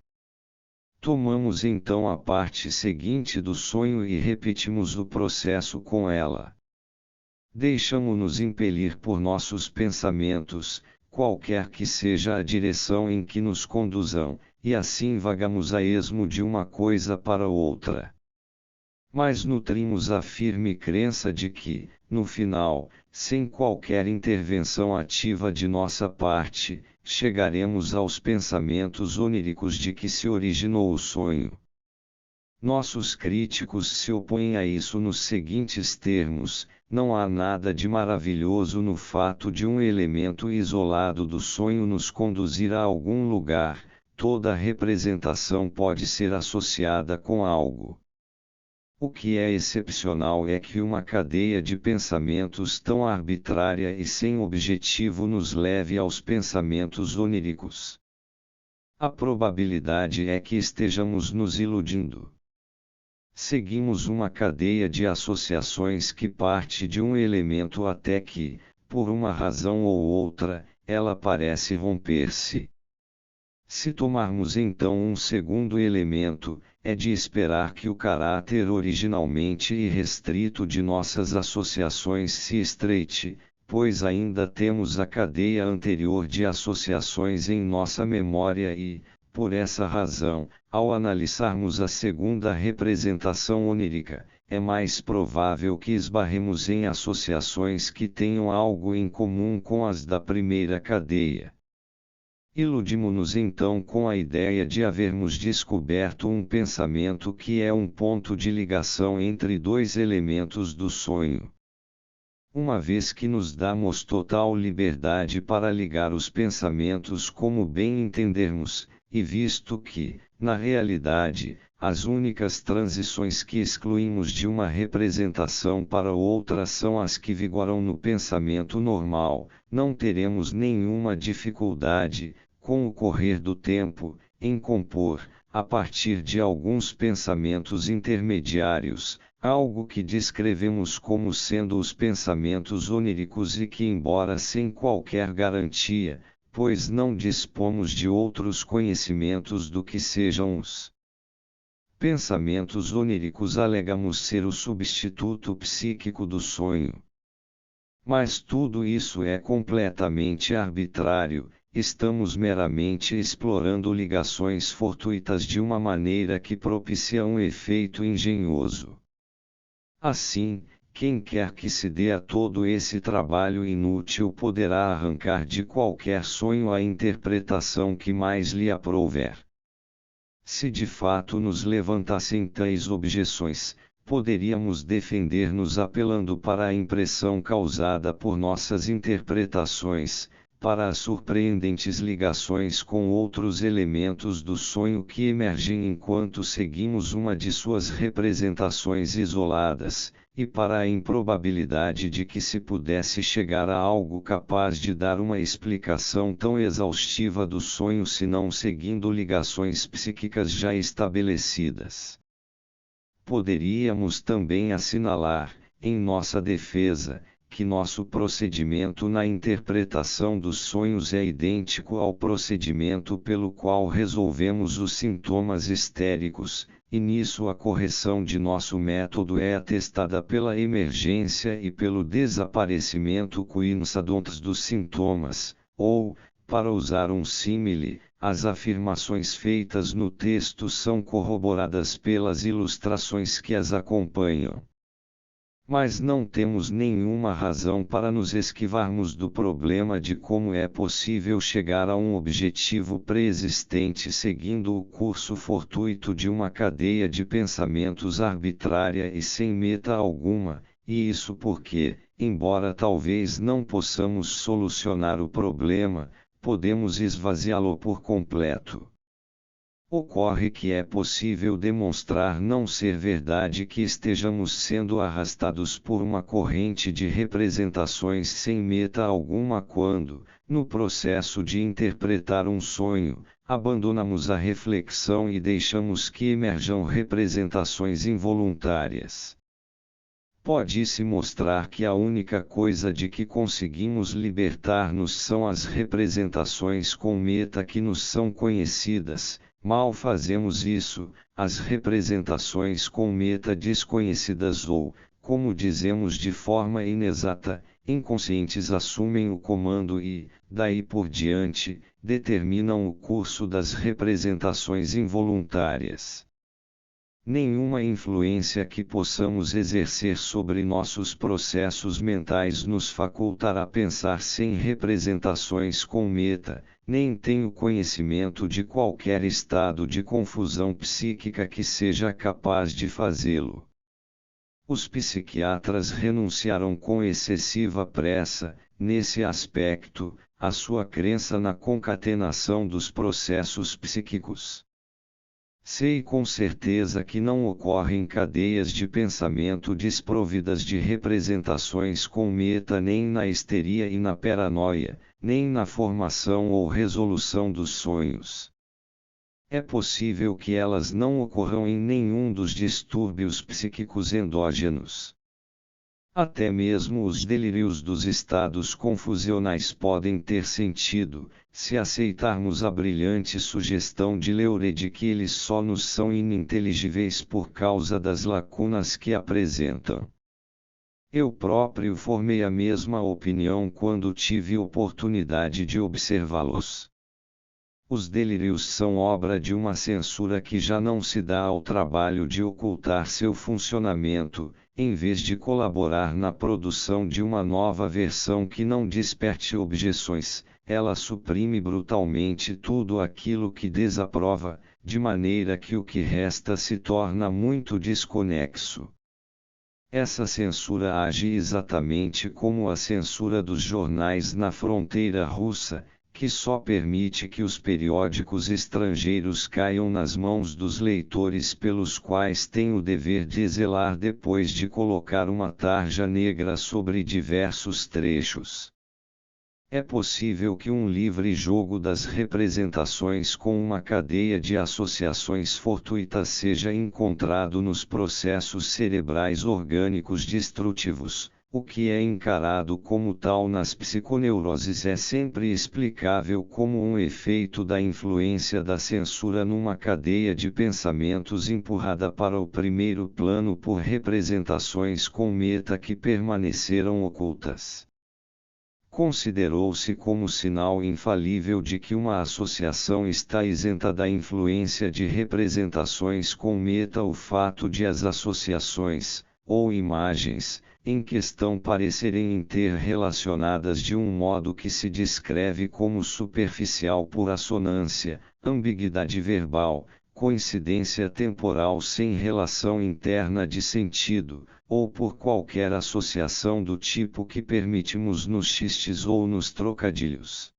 Tomamos então a parte seguinte do sonho e repetimos o processo com ela. Deixamo-nos impelir por nossos pensamentos, qualquer que seja a direção em que nos conduzam, e assim vagamos a esmo de uma coisa para outra. Mas nutrimos a firme crença de que, no final, sem qualquer intervenção ativa de nossa parte, chegaremos aos pensamentos oníricos de que se originou o sonho. Nossos críticos se opõem a isso nos seguintes termos: não há nada de maravilhoso no fato de um elemento isolado do sonho nos conduzir a algum lugar, toda representação pode ser associada com algo. O que é excepcional é que uma cadeia de pensamentos tão arbitrária e sem objetivo nos leve aos pensamentos oníricos. A probabilidade é que estejamos nos iludindo. Seguimos uma cadeia de associações que parte de um elemento até que, por uma razão ou outra, ela parece romper-se. Se tomarmos então um segundo elemento, é de esperar que o caráter originalmente irrestrito de nossas associações se estreite, pois ainda temos a cadeia anterior de associações em nossa memória e, por essa razão, ao analisarmos a segunda representação onírica, é mais provável que esbarremos em associações que tenham algo em comum com as da primeira cadeia. Iludimo-nos então com a ideia de havermos descoberto um pensamento que é um ponto de ligação entre dois elementos do sonho. Uma vez que nos damos total liberdade para ligar os pensamentos como bem entendermos, e visto que, na realidade, as únicas transições que excluímos de uma representação para outra são as que vigoram no pensamento normal, não teremos nenhuma dificuldade, com o correr do tempo, em compor, a partir de alguns pensamentos intermediários, algo que descrevemos como sendo os pensamentos oníricos e que, embora sem qualquer garantia, pois não dispomos de outros conhecimentos do que sejam os pensamentos oníricos, alegamos ser o substituto psíquico do sonho. Mas tudo isso é completamente arbitrário, estamos meramente explorando ligações fortuitas de uma maneira que propicia um efeito engenhoso. Assim, quem quer que se dê a todo esse trabalho inútil poderá arrancar de qualquer sonho a interpretação que mais lhe aprouver. Se de fato nos levantassem tais objeções, poderíamos defender-nos apelando para a impressão causada por nossas interpretações, para as surpreendentes ligações com outros elementos do sonho que emergem enquanto seguimos uma de suas representações isoladas, e para a improbabilidade de que se pudesse chegar a algo capaz de dar uma explicação tão exaustiva do sonho senão seguindo ligações psíquicas já estabelecidas. Poderíamos também assinalar, em nossa defesa, que nosso procedimento na interpretação dos sonhos é idêntico ao procedimento pelo qual resolvemos os sintomas histéricos, e nisso a correção de nosso método é atestada pela emergência e pelo desaparecimento coincidentes dos sintomas, ou, para usar um símile, as afirmações feitas no texto são corroboradas pelas ilustrações que as acompanham. Mas não temos nenhuma razão para nos esquivarmos do problema de como é possível chegar a um objetivo pré-existente seguindo o curso fortuito de uma cadeia de pensamentos arbitrária e sem meta alguma, e isso porque, embora talvez não possamos solucionar o problema, podemos esvaziá-lo por completo. Ocorre que é possível demonstrar não ser verdade que estejamos sendo arrastados por uma corrente de representações sem meta alguma quando, no processo de interpretar um sonho, abandonamos a reflexão e deixamos que emerjam representações involuntárias. Pode-se mostrar que a única coisa de que conseguimos libertar-nos são as representações com meta que nos são conhecidas. Mal fazemos isso, as representações com meta desconhecidas ou, como dizemos de forma inexata, inconscientes assumem o comando e, daí por diante, determinam o curso das representações involuntárias. Nenhuma influência que possamos exercer sobre nossos processos mentais nos facultará pensar sem representações com meta, nem tenho conhecimento de qualquer estado de confusão psíquica que seja capaz de fazê-lo. Os psiquiatras renunciaram com excessiva pressa, nesse aspecto, à sua crença na concatenação dos processos psíquicos. Sei com certeza que não ocorrem cadeias de pensamento desprovidas de representações com meta nem na histeria e na paranoia, nem na formação ou resolução dos sonhos. É possível que elas não ocorram em nenhum dos distúrbios psíquicos endógenos. Até mesmo os delírios dos estados confusionais podem ter sentido, se aceitarmos a brilhante sugestão de Leure de que eles só nos são ininteligíveis por causa das lacunas que apresentam. Eu próprio formei a mesma opinião quando tive oportunidade de observá-los. Os delírios são obra de uma censura que já não se dá ao trabalho de ocultar seu funcionamento, em vez de colaborar na produção de uma nova versão que não desperte objeções, ela suprime brutalmente tudo aquilo que desaprova, de maneira que o que resta se torna muito desconexo. Essa censura age exatamente como a censura dos jornais na fronteira russa, que só permite que os periódicos estrangeiros caiam nas mãos dos leitores pelos quais tem o dever de zelar depois de colocar uma tarja negra sobre diversos trechos. É possível que um livre jogo das representações com uma cadeia de associações fortuitas seja encontrado nos processos cerebrais orgânicos destrutivos. O que é encarado como tal nas psiconeuroses é sempre explicável como um efeito da influência da censura numa cadeia de pensamentos empurrada para o primeiro plano por representações com meta que permaneceram ocultas. Considerou-se como sinal infalível de que uma associação está isenta da influência de representações com meta o fato de as associações, ou imagens, em questão parecerem interrelacionadas de um modo que se descreve como superficial por assonância, ambiguidade verbal, coincidência temporal sem relação interna de sentido, ou por qualquer associação do tipo que permitimos nos xistes ou nos trocadilhos.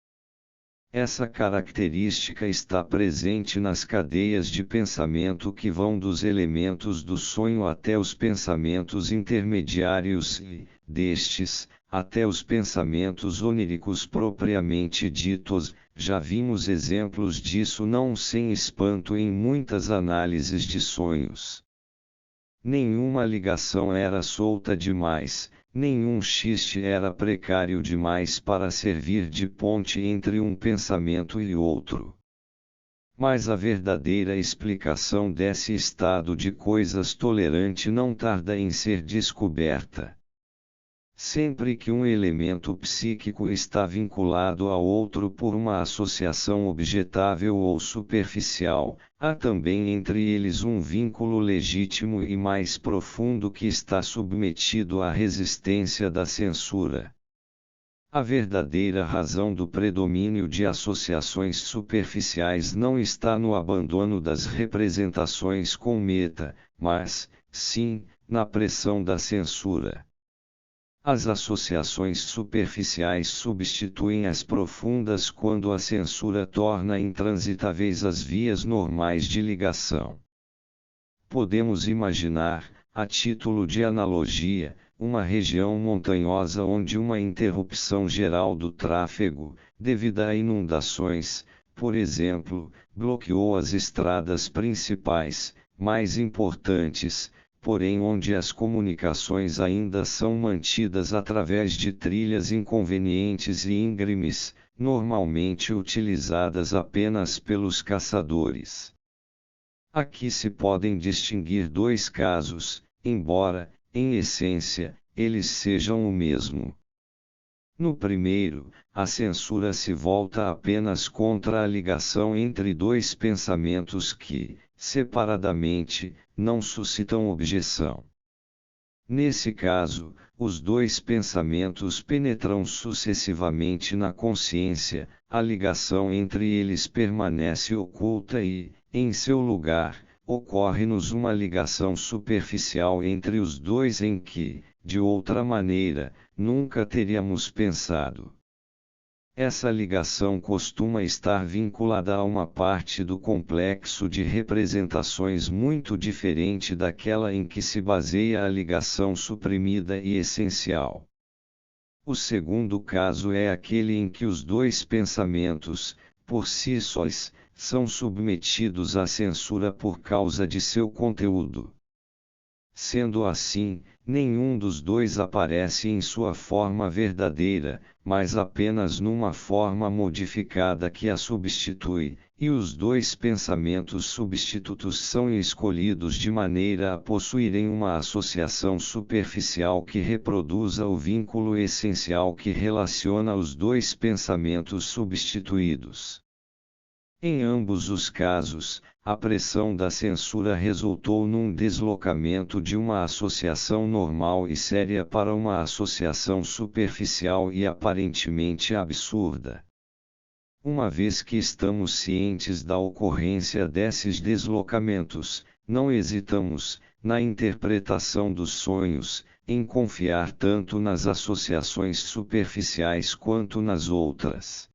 Essa característica está presente nas cadeias de pensamento que vão dos elementos do sonho até os pensamentos intermediários e, destes, até os pensamentos oníricos propriamente ditos. Já vimos exemplos disso não sem espanto em muitas análises de sonhos. Nenhuma ligação era solta demais, nenhum xiste era precário demais para servir de ponte entre um pensamento e outro. Mas a verdadeira explicação desse estado de coisas tolerante não tarda em ser descoberta. Sempre que um elemento psíquico está vinculado a outro por uma associação objetável ou superficial, há também entre eles um vínculo legítimo e mais profundo que está submetido à resistência da censura. A verdadeira razão do predomínio de associações superficiais não está no abandono das representações com meta, mas, sim, na pressão da censura. As associações superficiais substituem as profundas quando a censura torna intransitáveis as vias normais de ligação. Podemos imaginar, a título de analogia, uma região montanhosa onde uma interrupção geral do tráfego, devida a inundações, por exemplo, bloqueou as estradas principais, mais importantes, porém onde as comunicações ainda são mantidas através de trilhas inconvenientes e íngremes, normalmente utilizadas apenas pelos caçadores. Aqui se podem distinguir dois casos, embora, em essência, eles sejam o mesmo. No primeiro, a censura se volta apenas contra a ligação entre dois pensamentos que, separadamente, não suscitam objeção. Nesse caso, os dois pensamentos penetram sucessivamente na consciência, a ligação entre eles permanece oculta e, em seu lugar, ocorre-nos uma ligação superficial entre os dois em que, de outra maneira, nunca teríamos pensado. Essa ligação costuma estar vinculada a uma parte do complexo de representações muito diferente daquela em que se baseia a ligação suprimida e essencial. O segundo caso é aquele em que os dois pensamentos, por si sós, são submetidos à censura por causa de seu conteúdo. Sendo assim, nenhum dos dois aparece em sua forma verdadeira, mas apenas numa forma modificada que a substitui, e os dois pensamentos substitutos são escolhidos de maneira a possuírem uma associação superficial que reproduza o vínculo essencial que relaciona os dois pensamentos substituídos. Em ambos os casos, a pressão da censura resultou num deslocamento de uma associação normal e séria para uma associação superficial e aparentemente absurda. Uma vez que estamos cientes da ocorrência desses deslocamentos, não hesitamos, na interpretação dos sonhos, em confiar tanto nas associações superficiais quanto nas outras.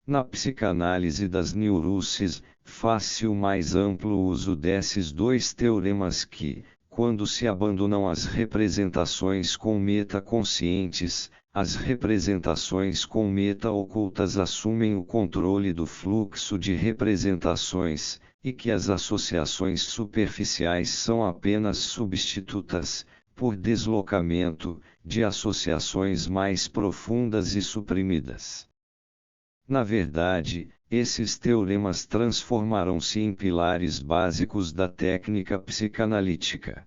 Na psicanálise das neuroses, faz-se o mais amplo uso desses dois teoremas que, quando se abandonam as representações com metaconscientes, as representações com meta-ocultas assumem o controle do fluxo de representações, e que as associações superficiais são apenas substitutas, por deslocamento, de associações mais profundas e suprimidas. Na verdade, esses teoremas transformaram-se em pilares básicos da técnica psicanalítica.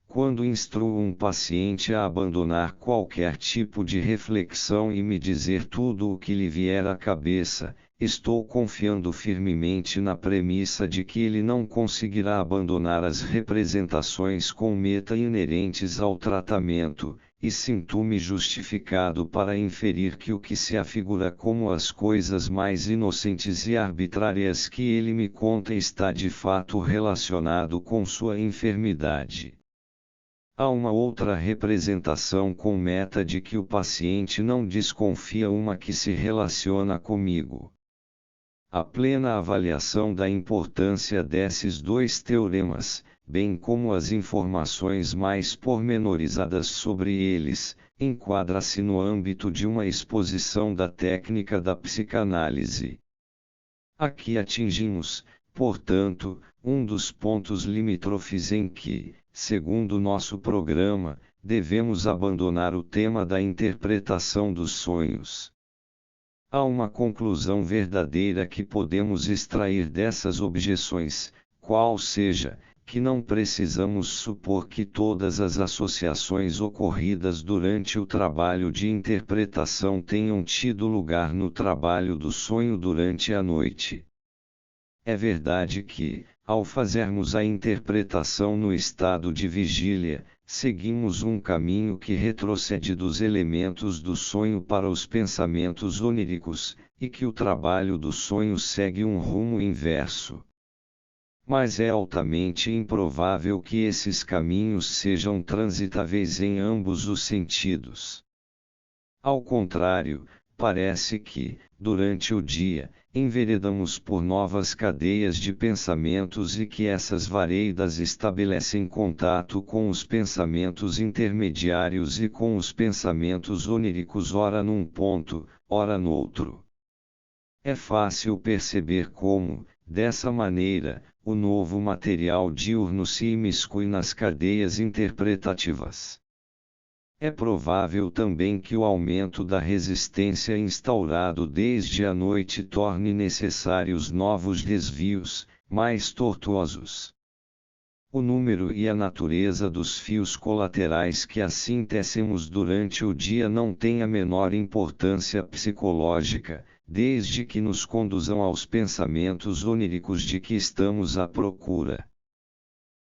Quando instruo um paciente a abandonar qualquer tipo de reflexão e me dizer tudo o que lhe vier à cabeça, estou confiando firmemente na premissa de que ele não conseguirá abandonar as representações com meta inerentes ao tratamento, e sinto-me justificado para inferir que o que se afigura como as coisas mais inocentes e arbitrárias que ele me conta está de fato relacionado com sua enfermidade. Há uma outra representação com meta de que o paciente não desconfia, uma que se relaciona comigo. A plena avaliação da importância desses dois teoremas, bem como as informações mais pormenorizadas sobre eles, enquadra-se no âmbito de uma exposição da técnica da psicanálise. Aqui atingimos, portanto, um dos pontos limítrofes em que, segundo nosso programa, devemos abandonar o tema da interpretação dos sonhos. Há uma conclusão verdadeira que podemos extrair dessas objeções, qual seja, que não precisamos supor que todas as associações ocorridas durante o trabalho de interpretação tenham tido lugar no trabalho do sonho durante a noite. É verdade que, ao fazermos a interpretação no estado de vigília, seguimos um caminho que retrocede dos elementos do sonho para os pensamentos oníricos, e que o trabalho do sonho segue um rumo inverso. Mas é altamente improvável que esses caminhos sejam transitáveis em ambos os sentidos. Ao contrário, parece que, durante o dia, enveredamos por novas cadeias de pensamentos e que essas vareidas estabelecem contato com os pensamentos intermediários e com os pensamentos oníricos ora num ponto, ora noutro. É fácil perceber como, dessa maneira, o novo material diurno se imiscui nas cadeias interpretativas. É provável também que o aumento da resistência instaurado desde a noite torne necessários novos desvios, mais tortuosos. O número e a natureza dos fios colaterais que assim tecemos durante o dia não tem a menor importância psicológica, desde que nos conduzam aos pensamentos oníricos de que estamos à procura.